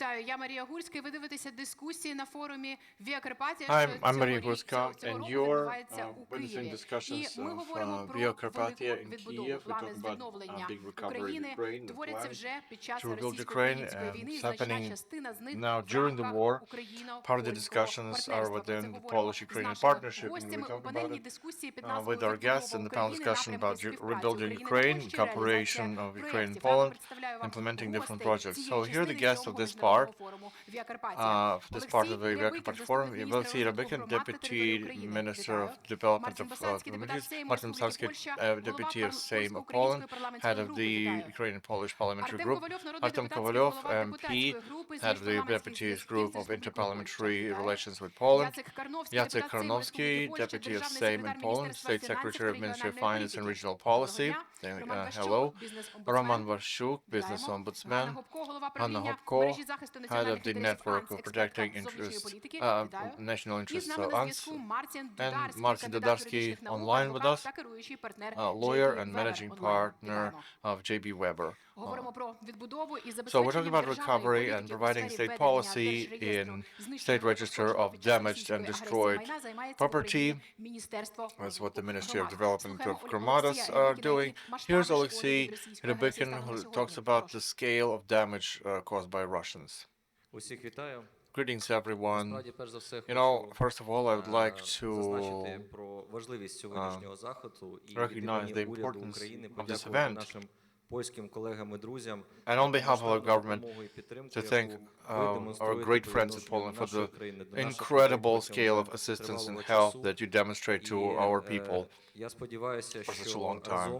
Вітаю, я Марія Гурська, і ви дивитеся дискусії на форумі Via Carpatia, I'm Maria що Gurska, цього and року you're відбувається у witnessing Києві. І discussions ми of говоримо про Via Carpatia велику in відбудову, Kyiv. We плани talk з about відновлення big recovery in України Ukraine, the творяться plan вже під час to rebuild Ukraine. російсько-української війни, і It's значна happening частина з них now в during the рамках war. Part of the україно-польського discussions are партнерства. Про це within the говоримо з Polish-Ukrainian нашими partnership, and we гостями у talk about панельній it дискусії під with назвою our guests in «Відбудова the panel України. discussion Напрямки about співпраці rebuilding України та Ukraine, Польщі, реалізація cooperation of Ukraine and проєктів». Я Poland, представляю вам implementing different гостей projects. цієї So here are the частини guests of цього this part. міжнародного форуму Via Carpatia. This part of the Via Carpatia forum, you will see Рябикін, Rябикин, Deputy Minister of Development of communities, Martin Basacki, Deputy of Sejm of Poland, Head of the Ukrainian-Polish Parliamentary Group, Artem Kovalyov, MP, Head of the Deputies Group of Interparliamentary Relations with Poland, Jacek Karnowski, Deputy of Sejm in Poland, State Secretary of Ministry of Finance and Regional Policy. Hello. Roman Warshuk, Business Ombudsman, Anna Hopko, Head of the Network of Protecting National Interests of ANS, and Marcin Dodarski online with us, lawyer and managing partner of JB Weber. So we're talking about recovery and providing state policy in state register of damaged and destroyed property. That's what the Ministry of Development of Carpatia are doing. Here's Alexei Rябикин, who talks about the scale of damage caused by Russians. Greetings, everyone. First of all, I would like to recognize the importance of this event, and on behalf of our government, to thank our great friends in Poland for the incredible scale of assistance and help that you demonstrate to our people for such a long time.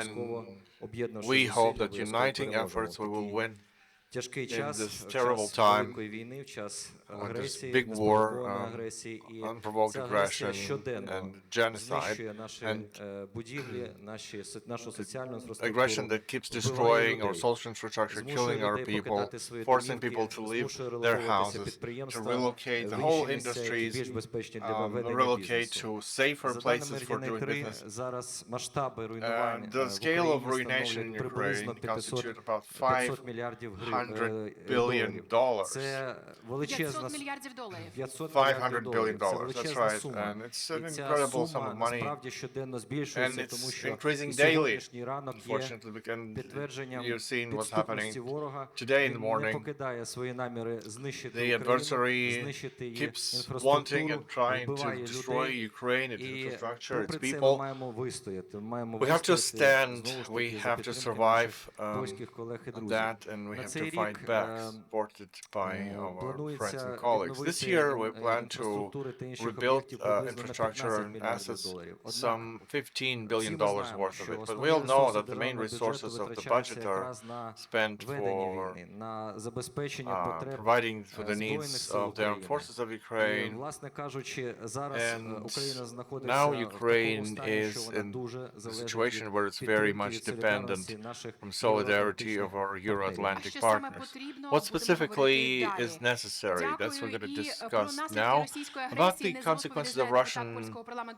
And we hope that uniting efforts we will win in this terrible time, when there's big war, unprovoked aggression, and genocide, and aggression that keeps destroying our social infrastructure, killing our people, forcing people to leave their houses, to relocate the whole industries, relocate to safer places for doing business. The scale of ruination in Ukraine constitutes about $500 billion. $500 billion, that's right. And it's an incredible sum of money. And it's increasing daily, unfortunately, because you've seen what's happening today in the morning. The adversary keeps wanting and trying to destroy Ukraine, its infrastructure, its people. We have to stand, we have to survive that, and we have to fight back, supported by our friends and colleagues. This year we plan to rebuild infrastructure and assets, some $15 billion worth of it. But we all know that the main resources of the budget are spent for providing for the needs of the armed forces of Ukraine. And now Ukraine is in a situation where it's very much dependent from solidarity of our Euro-Atlantic partners. What specifically is necessary? That's what we're going to discuss now. About the consequences of Russian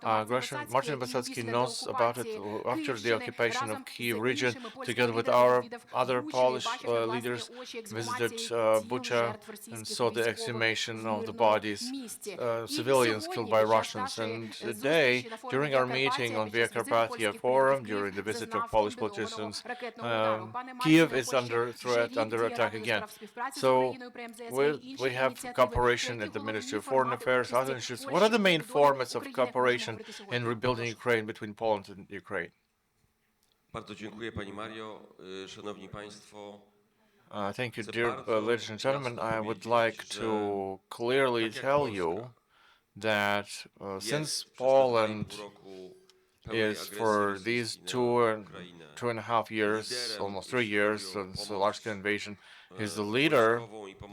aggression, Martin Basacki knows about it after the occupation of Kyiv region, together with our other Polish leaders, visited Bucha and saw the exhumation of the bodies, civilians killed by Russians. And today, during our meeting on Via Carpatia Forum, during the visit of Polish politicians, Kyiv is under threat, under attack again. So we have cooperation at the Ministry of Foreign Affairs, other issues. What are the main formats of cooperation in rebuilding Ukraine between Poland and Ukraine? Thank you, dear ladies and gentlemen. I would like to clearly tell you that since Poland is for these 2.5 years, almost 3 years, since the large-scale invasion, is the leader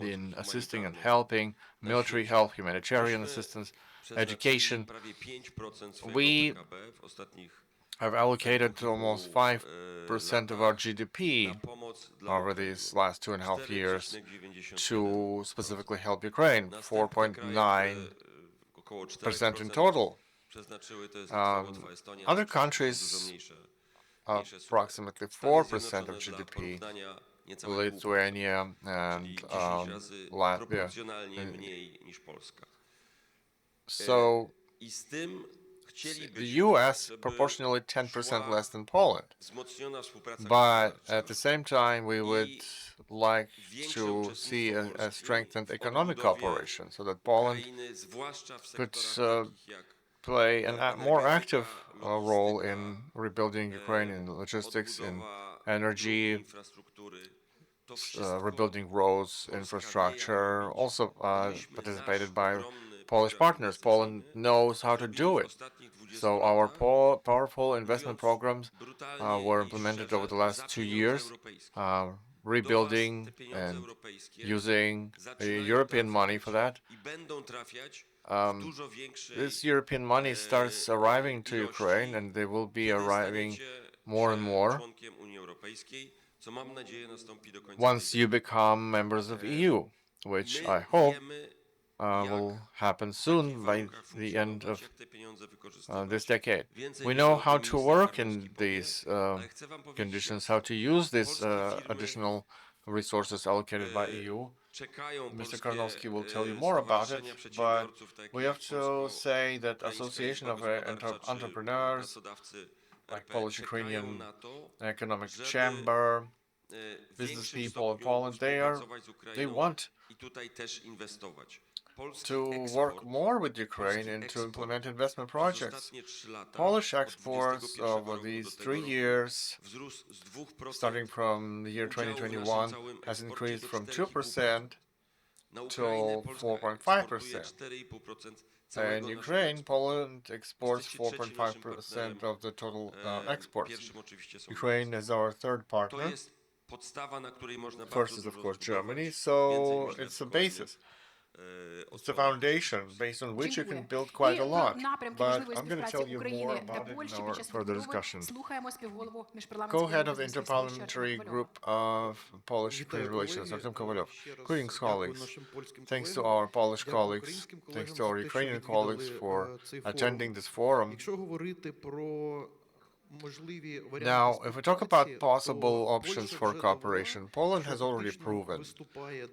in assisting and helping, military help, humanitarian assistance, education. We have allocated almost 5% of our GDP over these last 2.5 years to specifically help Ukraine, 4.9% in total. Other countries, approximately 4% of GDP, Lithuania, and 10 razy Latvia. proporcjonalnie mniej niż Polska. So I z tym the chcielibyśmy, US żeby proportionally 10% szła less than Poland. wzmocniona współpraca But gospodarcza at the same time, we would i like większe to see uczestnictwo a Polski strengthened w economic odbudowie cooperation so that Poland Ukrainy, zwłaszcza w could sektorach takich jak play a more active energetyka, role logistyka, in rebuilding Ukraine in logistics, in odbudowa dróg i energy, infrastruktury. To wszystko rebuilding roads, Polska wie, jak infrastructure, robić. also Mieliśmy nasz participated by ogromny Polish program partners. Poland inwestycyjny, knows how to zrobili do w it. ostatnich 20 So our latach, powerful investment mówiąc programs brutalnie were i implemented over szczerze, the last za 2 pieniądze years, europejskie. Do was te rebuilding pieniądze and europejskie using zaczynają European money for trafiać that. i będą trafiać w Um, dużo większej this European money starts arriving to Ukraine, ilości, and they will be kiedy arriving staniecie more and się more członkiem Unii Europejskiej, co mam nadzieję nastąpi do końca tej once you kadencji. become members of EU, which My I hope wiemy, will jak, happen w jakich soon by warunkach the end funkcjonować, of jak te pieniądze this wykorzystywać. decade. Więcej We myślę know o how tym to minister work Karnowski in powie, these ale chcę wam powiedzieć conditions, jasno. how to use these Polskie firmy additional resources allocated by EU. czekają Mr. polskie Karnowski will tell you more about it, stowarzyszenia but przedsiębiorców, takie we jak have to say that Polsko-Ukraińska Association Izba of Gospodarcza czy Entrepreneurs, pracodawcy like RP, czekają Polish-Ukrainian na to, Economic żeby Chamber, w business większym people in stopniu Poland, współpracować z they Ukrainą want i tutaj też inwestować. Polski to work eksport, more with Ukraine polski and to eksport implement investment przez projects. ostatnie 3 lata, Polish od exports 21 over roku do these tego 3 roku, years, wzrósł z 2% starting from the year udziału w naszym 2021, całym has eksporcie increased do from 4,5%. 2% Na Ukrainę to Polska eksportuje 4.5%. 4,5% In całego naszego Ukraine, eksportu. Poland exports Jesteście trzecim naszym partnerem. 4.5% of the total exports. Pierwszym oczywiście są Ukraine Niemcy. is our third To partner. jest podstawa, na której można First bardzo is, of dużo course, Germany, zbudować. so Więcej niż it's a dokładnie basis. It's the odpowiem w ten foundation sposób. based on which you can Dziękuję. build quite a І lot. про напрямки But можливої I'm going to співпраці tell you more України та about it in Польщі під our час further відбудови discussion. слухаємо співголову міжпарламентської Co-head of групи the зв'язку з Польщею Interparliamentary Артема Group of Polish-Ukrainian Relations, Artem Kovalyov. Greetings, colleagues. Thanks to our Polish colleagues, thanks to our Ukrainian colleagues for attending this forum. Now, if we talk about possible options for cooperation, Poland has already proven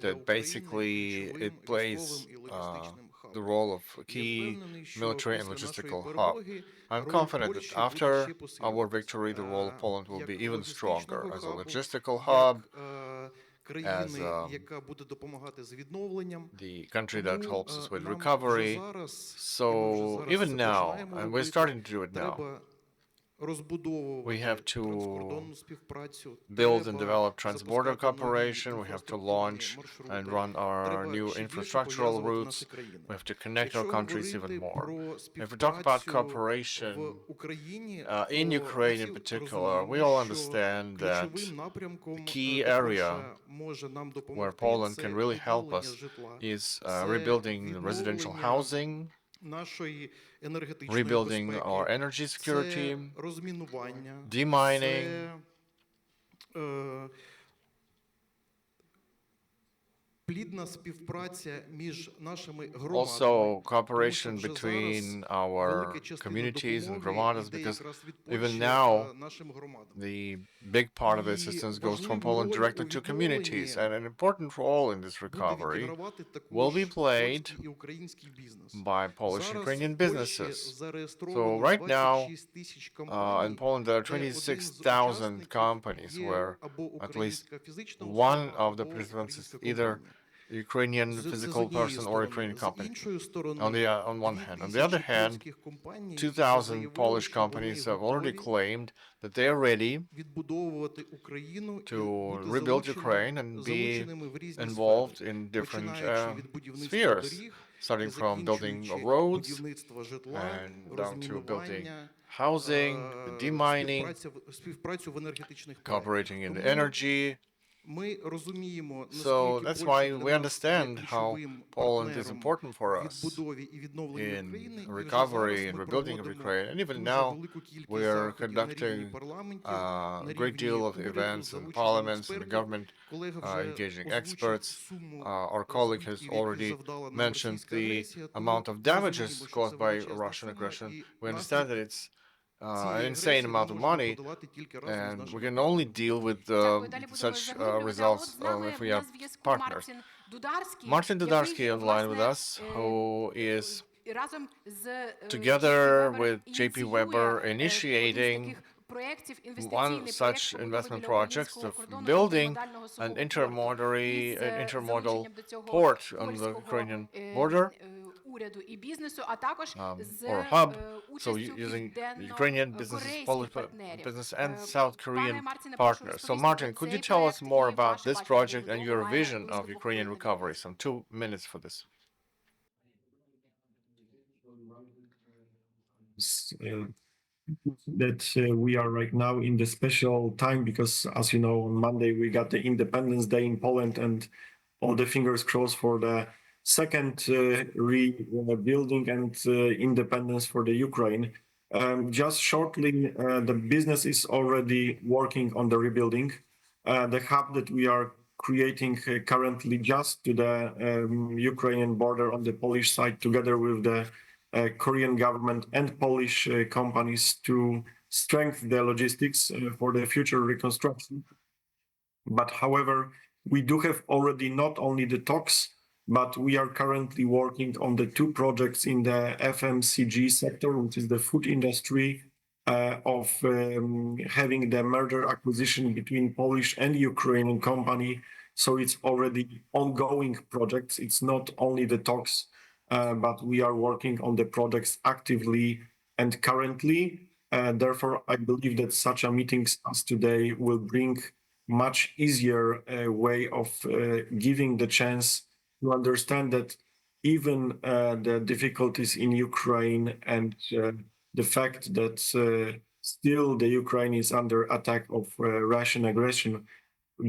that basically it plays the role of a key military and logistical hub. I'm confident that after our victory, the role of Poland will be even stronger as a logistical hub, as the country that helps us with recovery. So even now, and we're starting to do it now, we have to build and develop transborder cooperation, we have to launch and run our new infrastructural routes, we have to connect our countries even more. If we talk about cooperation in Ukraine in particular, we all understand that the key area where Poland can really help us is rebuilding residential housing, rebuilding our energy security, demining, also cooperation between our communities and gromadas, because even now the big part of the assistance goes from Poland directly to communities, and an important role in this recovery will be played by Polish-Ukrainian businesses. So right now in Poland there are 26,000 companies where at least one of the participants is either Ukrainian physical person or Ukrainian company. On one hand. On the other hand, 2,000 Polish companies have already claimed that they are ready to rebuild Ukraine and be involved in different spheres, starting from building roads and down to building housing, demining, cooperating in energy. So that's why we understand how Poland is important for us in recovery and rebuilding of Ukraine. And even now, we are conducting a great deal of events in parliaments and government, engaging experts. Our colleague has already mentioned the amount of damages caused by Russian aggression. We understand that it's an insane amount of money, and we can only deal with such results if we are partners. Martin Dudarski online with us, who is together with JP Weber initiating one such investment project of building an intermodal port on the Ukrainian border, or hub, so using Ukrainian businesses, Polish business, and South Korean partners. So Martin, could you tell us more about this project and your vision of Ukrainian recovery? Some 2 minutes for this. That we are right now in the special time because, as you know, on Monday we got the Independence Day in Poland, and all the fingers crossed for the second rebuilding and independence for the Ukraine. Just shortly, the business is already working on the rebuilding. The hub that we are creating currently just to the Ukrainian border on the Polish side, together with the Korean government and Polish companies, to strengthen the logistics for the future reconstruction. But however, we do have already not only the talks, but we are currently working on the 2 projects in the FMCG sector, which is the food industry, of having the merger acquisition between Polish and Ukrainian company. So it's already ongoing projects. It's not only the talks, but we are working on the projects actively and currently. Therefore, I believe that such a meeting as today will bring much easier way of giving the chance to understand that even the difficulties in Ukraine and the fact that still the Ukraine is under attack of Russian aggression,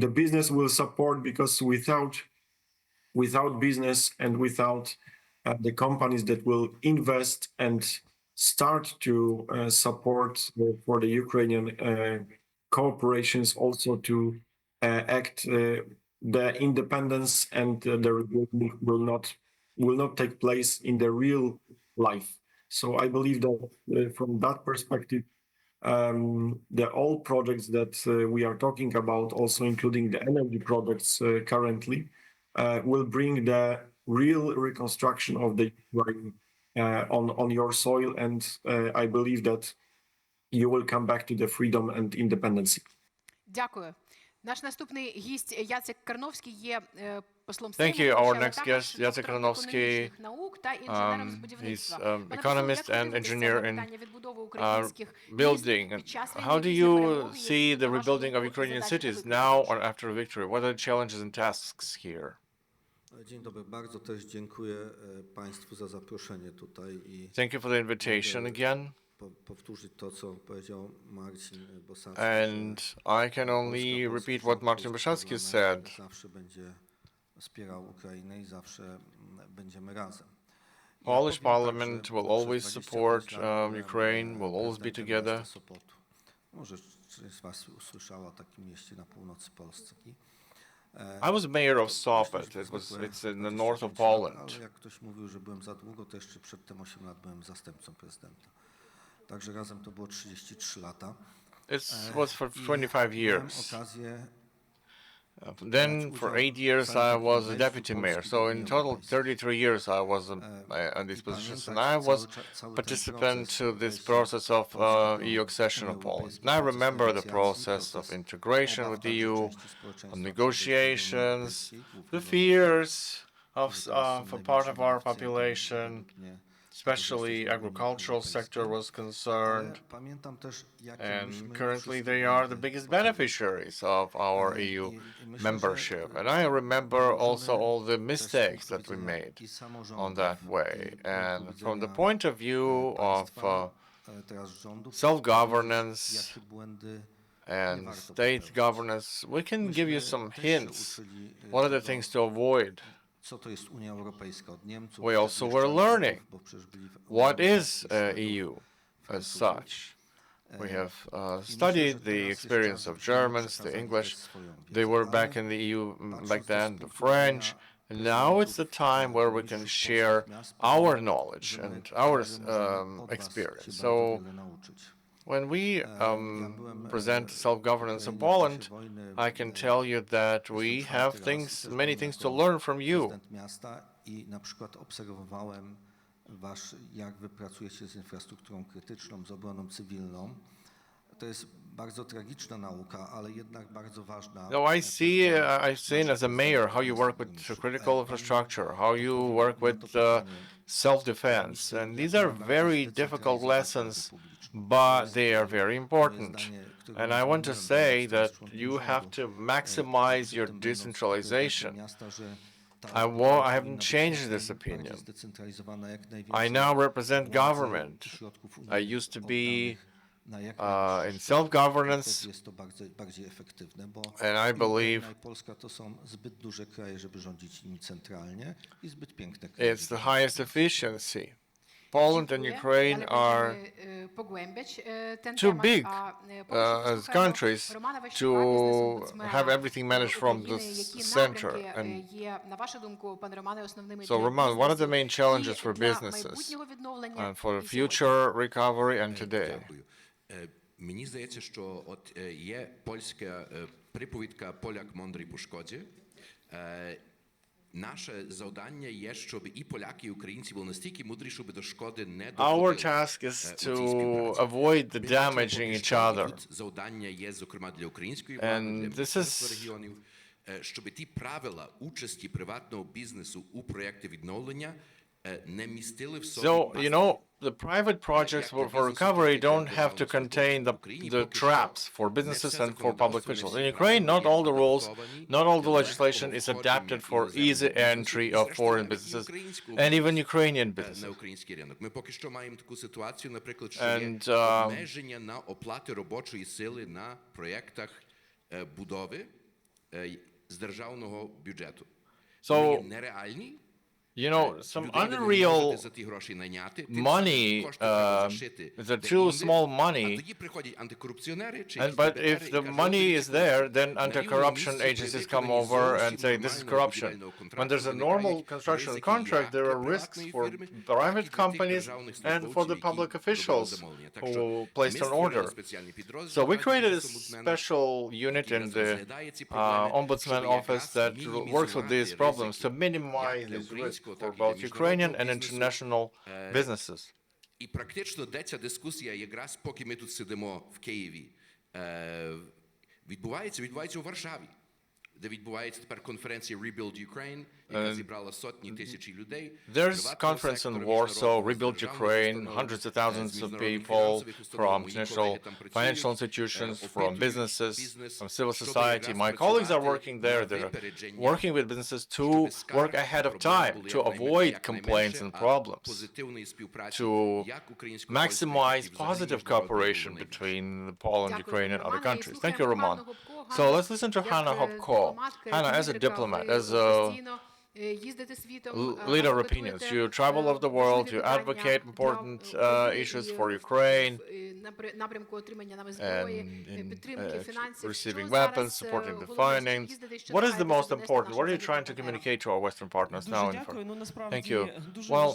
the business will support, because without business and without the companies that will invest and start to support for the Ukrainian corporations also to act, the independence and the rebuilding will not take place in the real life. So I believe that from that perspective, the all projects that we are talking about, also including the energy projects currently, will bring the real reconstruction of the Ukraine on your soil, and I believe that you will come back to the freedom and independence. Дякую. Наш наступний гість Яцек Карновський є послом Thank Сейму, you. Our але next також guest, Jacek доктором Karnowski. економічних наук та інженером з He's будівництва. Пане economist после, як and ви engineer дивитеся на in питання відбудови українських міст building. під час How війни, do після you перемоги? see Які the на вашу rebuilding of думку, Ukrainian задачі та cities виклики? now or after victory? What are the challenges and tasks here? Dzień dobry, bardzo też dziękuję Państwu za zaproszenie tutaj i Thank you for the invitation again. powtórzyć to, co powiedział Marcin Bosacki. And I can only repeat what Martin Bosacki said. Zawsze będzie wspierał Ukrainę i zawsze będziemy razem. Polish Parliament will always support Ukraine, will always be together. Może część z Was usłyszała o takim mieście na północy Polski. I was mayor of Sopot. It's in the north of Poland. Ale jak ktoś mówił, że byłem za długo, to jeszcze przedtem 8 lat byłem zastępcą prezydenta. Także razem to było 33 lata. It was for 25 years. Miałem okazję Then for 8 years I was a deputy mayor. So in total 33 years I was in these positions, and I was participant to this process of EU accession of Poland. And I remember the process of integration with the EU, of negotiations, the fears of a part of our population, especially agricultural sector was concerned, and currently they are the biggest beneficiaries of our EU membership. And I remember also all the mistakes that we made on that way. And from the point of view of self-governance and state governance, we can give you some hints. What are the things to avoid? We also were learning what is EU as such. We have studied the experience of Germans, the English. They were back in the EU back then, the French. And now it's the time where we can share our knowledge and our experience. So When we present self-governance in Poland, I can tell you that we have many things to learn from you. Prezydent miasta i na przykład obserwowałem jak wy pracujecie z infrastrukturą krytyczną, z obroną cywilną. To jest bardzo tragiczna nauka, ale jednak bardzo ważna. No, I've seen as a mayor how you work with critical infrastructure, how you work with self-defense, and these are very difficult lessons, but they are very important. And I want to say that you have to maximize your decentralization. I haven't changed this opinion. I now represent government. I used to be in self-governance, and I believe it's the highest efficiency. Poland and Ukraine are too big as countries to have everything managed from the center. And so, Roman, what are the main challenges for businesses and for the future recovery and today? Мені здається, що от є польська приповідка «Поляк мудрий по шкоді». Наше завдання є, щоб і поляки, і українці були настільки мудрі, щоб до шкоди не доходили. Our task is to avoid the damaging each other. Завдання є, зокрема, для української влади, для регіонів, щоб ті правила участі приватного бізнесу у проєкті відновлення не містили в собі. So, you know, the private projects for recovery don't have to contain the traps for businesses and for public officials. In Ukraine, not all the rules, not all the legislation is adapted for easy entry of foreign businesses and even Ukrainian businesses. На український ринок. Ми поки що маємо таку ситуацію, наприклад, що є обмеження на оплати робочої сили на проєктах будови з державного бюджету. Вони є нереальні. You know, some unreal money, the too small money, but if the money is there, then anti-corruption agencies come over and say this is corruption. When there's a normal construction contract, there are risks for private companies and for the public officials who placed an order. So we created a special unit in the Ombudsman office that works with these problems to minimize these risks for both Ukrainian and international businesses. І практично де ця дискусія, якраз поки ми тут сидимо в Києві, відбувається у Варшаві, де відбувається тепер конференція Rebuild Ukraine, яка зібрала сотні тисячі людей. There's conference in Warsaw, Rebuild Ukraine, hundreds of thousands of people from international financial institutions, from businesses, from civil society. My colleagues are working there. They're working with businesses to work ahead of time, to avoid complaints and problems, to maximize positive cooperation between Poland, Ukraine, and other countries. Thank you, Roman. So let's listen to Hanna Hopko. Hanna, as a diplomat, as a leader of opinions, you travel over the world, you advocate important issues for Ukraine, and receiving weapons, supporting the finance. What is the most important? What are you trying to communicate to our Western partners now? Thank you. Well,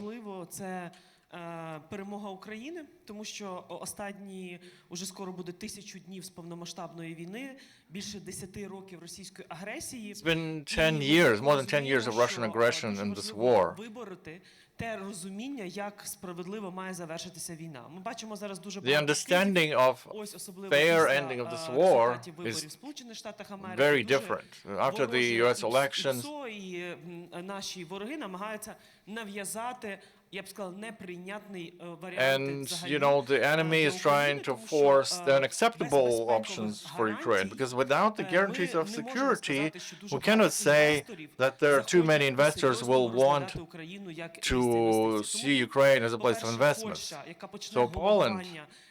перемога України, тому що останні уже скоро буде 1000 днів з повномасштабної війни, більше 10 років російської агресії. It's been 10 years, more than 10 years of Russian aggression in this war. Вибороти те розуміння, як справедливо має завершитися війна. Ми бачимо зараз дуже The understanding of fair ending of this war is very different. After the US elections, і наші вороги намагаються нав'язати, я б сказав, неприйнятний варіант. And, you know, the enemy is trying to force the unacceptable options for Ukraine, because without the guarantees of security, we cannot say that there are too many investors who will want to see Ukraine as a place of investment. So Poland,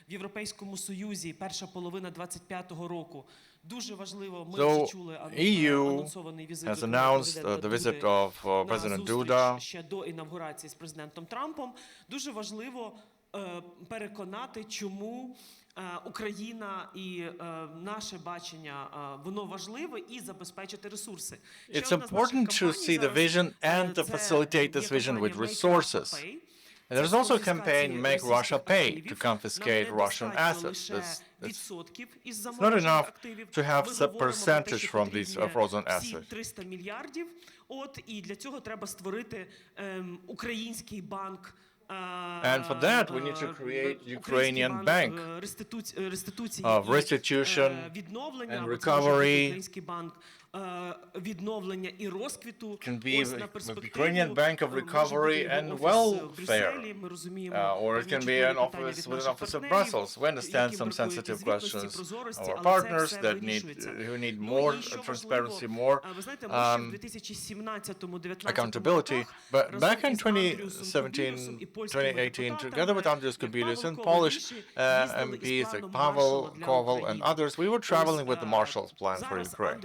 в Європейському Союзі перша половина 25-го року. Дуже важливо, ми So вже чули анонсований візит has announced the visit of President Duda. Ще до інавгурації з президентом Трампом. Дуже важливо переконати, чому Україна і наше бачення, воно важливе, і забезпечити ресурси. It's important to see the vision and to facilitate this vision with resources. And there's also a campaign, Make Russia Pay, to confiscate Russian assets. It's not enough to have some percentage from these frozen assets. 300 мільярдів. І для цього треба створити український банк. And for that, we need to create Ukrainian bank of restitution and recovery. Відновлення і розквіту. Can be Ukrainian bank of recovery and welfare, or it can be an office with an office of Brussels. We understand some sensitive questions of our partners who need more transparency, more accountability. But back in 2017, 2018, together with Andrius Kubilius and Polish MPs like Pavel, Koval, and others, we were traveling with the Marshall's Plan for Ukraine.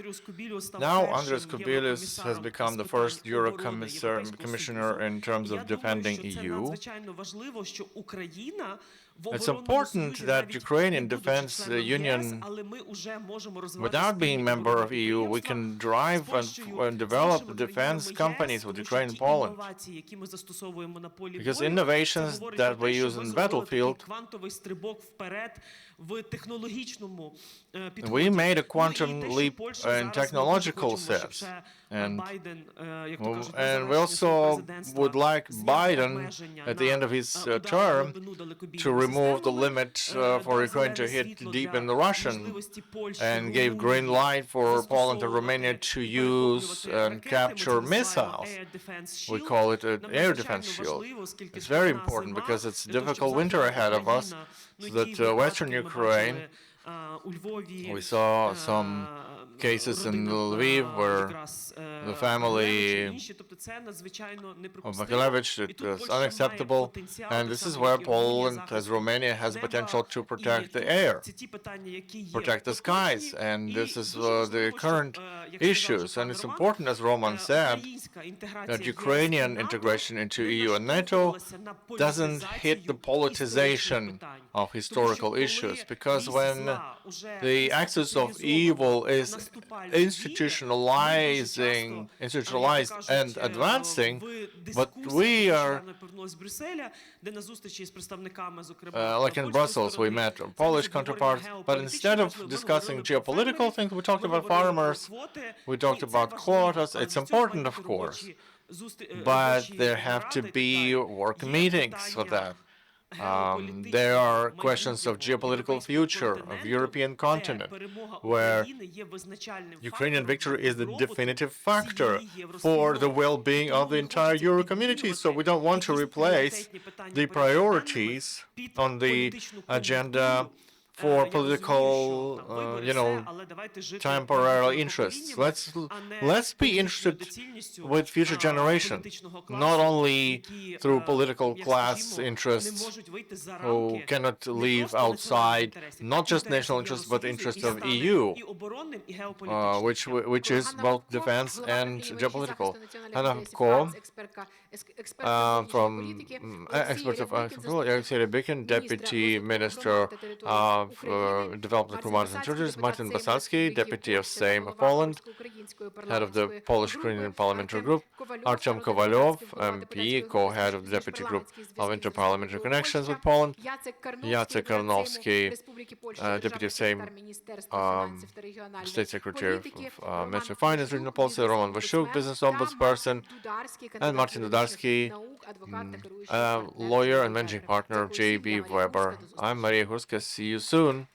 Now, Andrius Kubilius has become the first Euro Commissioner in terms of defending EU. It's important that Ukrainian Defense Union, without being member of EU, we can drive and develop defense companies with Ukraine and Poland. Because innovations that we use in the battlefield, we made a quantum leap in technological sense. And we also would like Biden, at the end of his term, to remove the limit for Ukraine to hit deep in the Russian, and gave green light for Poland and Romania to use and capture missiles. We call it an air defense shield. It's very important because it's a difficult winter ahead of us, so that Western Ukraine, we saw some cases in Lviv where the family of Makalevich, it was unacceptable, and this is where Poland, as Romania, has potential to protect the air, protect the skies, and this is the current issues. And it's important, as Roman said, that Ukrainian integration into EU and NATO doesn't hit the politicization of historical issues, because when the axis of evil is institutionalized and advancing, but we are, like in Brussels, we met our Polish counterparts, but instead of discussing geopolitical things, we talked about farmers, we talked about quotas. It's important, of course, but there have to be work meetings for that. There are questions of geopolitical future of European continent, where Ukrainian victory is the definitive factor for the well-being of the entire Euro community. So we don't want to replace the priorities on the agenda for political, temporary interests. Let's be interested with future generations, not only through political class interests who cannot leave outside not just national interests but interests of EU, which is both defense and geopolitical. Anna Ko, from expert of Alexei Rybikin, Deputy Minister of Development, Commodities and Treasuries, Martin Basatsky, Deputy of Sejm of Poland, Head of the Polish-Ukrainian Parliamentary Group, Artyom Kovalyov, MP, Co-Head of the Deputy Group of Interparliamentary Connections with Poland, Jacek Karnowski, Deputy of Sejm, State Secretary of Ministry of Finance, Regional Policy, Roman Vashuk, Business Ombudsperson, and Martin Dudarski, lawyer and managing partner of JB Weber. I'm Maria Hurska. See you soon.